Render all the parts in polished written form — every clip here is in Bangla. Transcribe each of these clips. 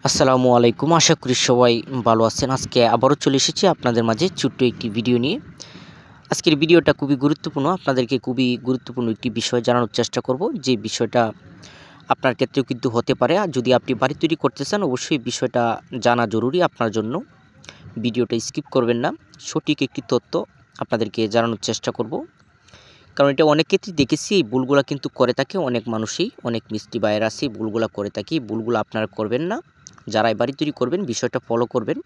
আসসালামু আলাইকুম। আশা করি সবাই ভালো আছেন। আজকে আবারও চলে এসেছি আপনাদের মাঝে ছোট্ট একটি ভিডিও নিয়ে। আজকের ভিডিওটা খুবই গুরুত্বপূর্ণ। আপনাদেরকে খুবই গুরুত্বপূর্ণ একটি বিষয় জানানোর চেষ্টা করব, যে বিষয়টা আপনার ক্ষেত্রেও কিন্তু হতে পারে। আর যদি আপনি বাড়ি তৈরি করতে চান, অবশ্যই বিষয়টা জানা জরুরি আপনার জন্য। ভিডিওটা স্কিপ করবেন না। সঠিক একটি তথ্য আপনাদেরকে জানানোর চেষ্টা করব, কারণ এটা অনেক ক্ষেত্রেই দেখেছি এই ভুলগুলা কিন্তু করে থাকে অনেক মানুষই, অনেক মিস্ত্রি ভাইয়েরা আছে এই ভুলগুলা করে থাকে। এই ভুলগুলো আপনারা করবেন না। যারাই বাড়ি তৈরি করবেন বিষয়টা ফলো করবেন,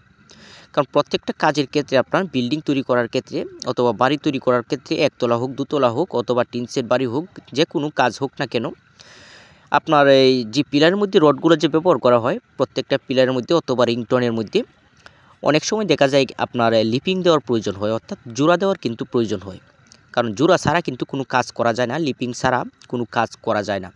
কারণ প্রত্যেকটা কাজের ক্ষেত্রে আপনার বিল্ডিং তৈরি করার ক্ষেত্রে অথবা বাড়ি তৈরি করার ক্ষেত্রে, একতলা হোক, দুতলা হোক, অথবা টিন শেড বাড়ি হোক, যে কোনো কাজ হোক না কেন, আপনার এই যে পিলারের মধ্যে রডগুলো যে ব্যবহার করা হয়, প্রত্যেকটা পিলারের মধ্যে অথবা রিংটনের মধ্যে অনেক সময় দেখা যায় আপনার লিপিং দেওয়ার প্রয়োজন হয়, অর্থাৎ জোড়া দেওয়ার কিন্তু প্রয়োজন হয়। কারণ জোড়া ছাড়া কিন্তু কোনো কাজ করা যায় না, লিপিং ছাড়া কোনো কাজ করা যায় না।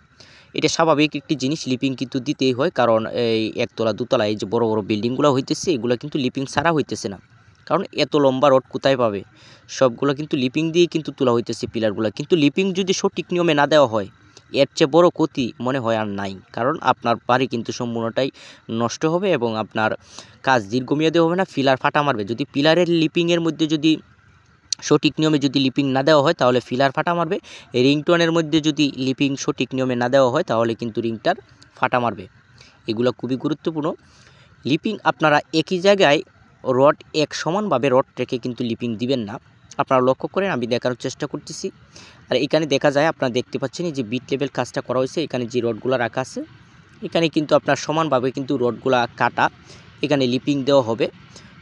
এটা স্বাভাবিক একটি জিনিস, লিপিং কিন্তু দিতেই হয়। কারণ এই একতলা দুতলা এই যে বড় বড় বিল্ডিংগুলো হইতেছে, এগুলো কিন্তু লিপিং ছাড়া হইতেছে না। কারণ এত লম্বা রড কোথায় পাবে? সবগুলো কিন্তু লিপিং দিয়েই কিন্তু তোলা হইতেছে পিলারগুলো। কিন্তু লিপিং যদি সঠিক নিয়মে না দেওয়া হয়, এর চেয়ে বড় ক্ষতি মনে হয় আর নাই। কারণ আপনার বাড়ি কিন্তু সম্পূর্ণটাই নষ্ট হবে এবং আপনার কাজ দীর্ঘমেয়াদী হবে না, পিলার ফাটা মারবে। যদি পিলারের লিপিংয়ের মধ্যে যদি সঠিক নিয়মে যদি লিপিং না দেওয়া হয়, তাহলে ফিলার ফাটা মারবে। রিংটোনের মধ্যে যদি লিপিং সঠিক নিয়মে না দেওয়া হয়, তাহলে কিন্তু রিংটার ফাটা মারবে। এগুলো খুবই গুরুত্বপূর্ণ। লিপিং আপনারা একই জায়গায় রড এক সমানভাবে রড রেখে কিন্তু লিপিং দিবেন না। আপনারা লক্ষ্য করেন, আমি দেখানোর চেষ্টা করতেছি। আর এখানে দেখা যায়, আপনারা দেখতে পাচ্ছেন এই যে বিট লেভেল কাজটা করা হয়েছে, এখানে যে রডগুলো রাখা আছে, এখানে কিন্তু আপনার সমানভাবে কিন্তু রডগুলা কাটা, এখানে লিপিং দেওয়া হবে।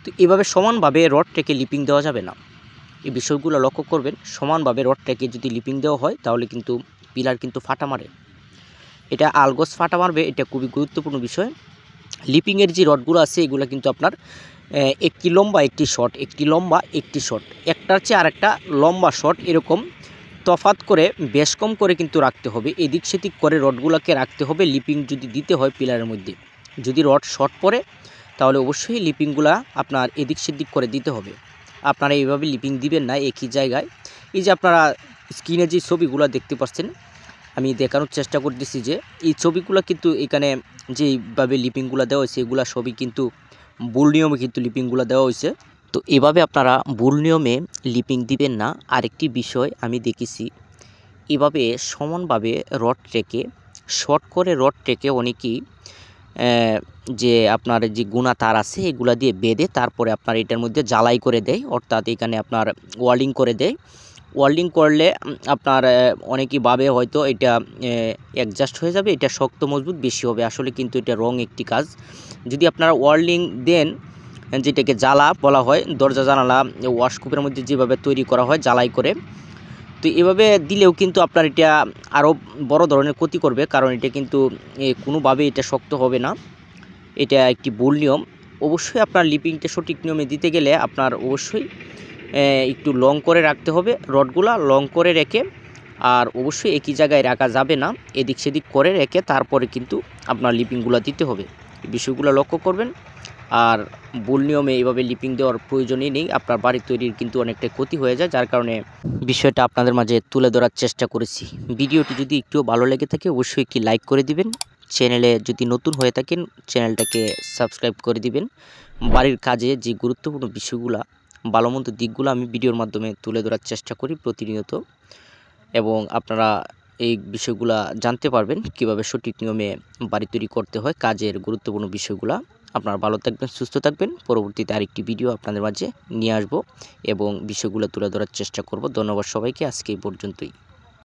তো এভাবে সমানভাবে রড রেখে লিপিং দেওয়া যাবে না। এই বিষয়গুলো লক্ষ্য করবেন। সমানভাবে রডটাকে যদি লিপিং দেওয়া হয়, তাহলে কিন্তু পিলার কিন্তু ফাটা মারে। এটা আলগোস ফাটা মারবে, এটা খুবই গুরুত্বপূর্ণ বিষয়। লিপিংয়ের যে রডগুলো আছে, এগুলো কিন্তু আপনার একটি লম্বা একটি শর্ট, একটি লম্বা একটি শর্ট, একটার চেয়ে আরেকটা লম্বা শর্ট, এরকম তফাৎ করে বেশ কম করে কিন্তু রাখতে হবে। এদিক সেদিক করে রডগুলোকে রাখতে হবে লিপিং যদি দিতে হয় পিলারের মধ্যে। যদি রড শর্ট পড়ে, তাহলে অবশ্যই লিপিংগুলা আপনার এদিক সেদিক করে দিতে হবে। আপনারা এইভাবে লিপিং দিবেন না একই জায়গায়। এই যে আপনারা স্ক্রিনে যে ছবিগুলো দেখতে পাচ্ছেন, আমি দেখানোর চেষ্টা করতেছি যে এই ছবিগুলো কিন্তু এখানে যেইভাবে লিপিংগুলো দেওয়া হয়েছে, এগুলো সবই কিন্তু ভুল নিয়মে কিন্তু লিপিংগুলো দেওয়া হয়েছে। তো এভাবে আপনারা ভুল নিয়মে লিপিং দিবেন না। আরেকটি বিষয় আমি দেখেছি, এভাবে সমানভাবে রড রেখে, শর্ট করে রড রেখে অনেকেই যে আপনার যে গুণা তার আছে, এগুলা দিয়ে বেঁধে তারপরে আপনার এটার মধ্যে জ্বালাই করে দেয়, অর্থাৎ এখানে আপনার ওয়েল্ডিং করে দেয়। ওয়েল্ডিং করলে আপনার অনেকেই ভাবে হয়তো এটা অ্যাডজাস্ট হয়ে যাবে, এটা শক্ত মজবুত বেশি হবে। আসলে কিন্তু এটা রং একটি কাজ। যদি আপনারা ওয়েল্ডিং দেন, যেটাকে জ্বালা বলা হয়, দরজা জানালা ওয়াশকূপের মধ্যে যেভাবে তৈরি করা হয় জ্বালাই করে, তো এভাবে দিলেও কিন্তু আপনার এটা আরও বড় ধরনের ক্ষতি করবে। কারণ এটা কিন্তু কোনোভাবে এটা শক্ত হবে না, এটা একটি ভুল নিয়ম। অবশ্যই আপনার লিপিংটা সঠিক নিয়মে দিতে গেলে আপনার অবশ্যই একটু লং করে রাখতে হবে, রডগুলা লং করে রেখে। আর অবশ্যই একই জায়গায় রাখা যাবে না, এদিক সেদিক করে রেখে তারপরে কিন্তু আপনার লিপিংগুলো দিতে হবে। এই বিষয়গুলো লক্ষ্য করবেন। আর ভুল নিয়মে এইভাবে লিপিং দেওয়ার প্রয়োজনই নেই, আপনার বাড়ি তৈরির কিন্তু অনেকটা ক্ষতি হয়ে যায়। যার কারণে বিষয়টা আপনাদের মাঝে তুলে ধরার চেষ্টা করেছি। ভিডিওটি যদি একটু ভালো লেগে থাকে, অবশ্যই একটি লাইক করে দিবেন। চ্যানেলে যদি নতুন হয়ে থাকেন, চ্যানেলটাকে সাবস্ক্রাইব করে দিবেন। বাড়ির কাজে যে গুরুত্বপূর্ণ বিষয়গুলো, ভালো মন্দ দিকগুলো আমি ভিডিওর মাধ্যমে তুলে ধরার চেষ্টা করি প্রতিনিয়ত, এবং আপনারা এই বিষয়গুলা জানতে পারবেন কিভাবে সঠিক নিয়মে বাড়ি তৈরি করতে হয়, কাজের গুরুত্বপূর্ণ বিষয়গুলা। আপনারা ভালো থাকবেন, সুস্থ থাকবেন। পরবর্তীতে আরেকটি ভিডিও আপনাদের মাঝে নিয়ে আসব এবং বিষয়গুলো তুলে ধরার চেষ্টা করব। ধন্যবাদ সবাইকে, আজকে এই পর্যন্তই।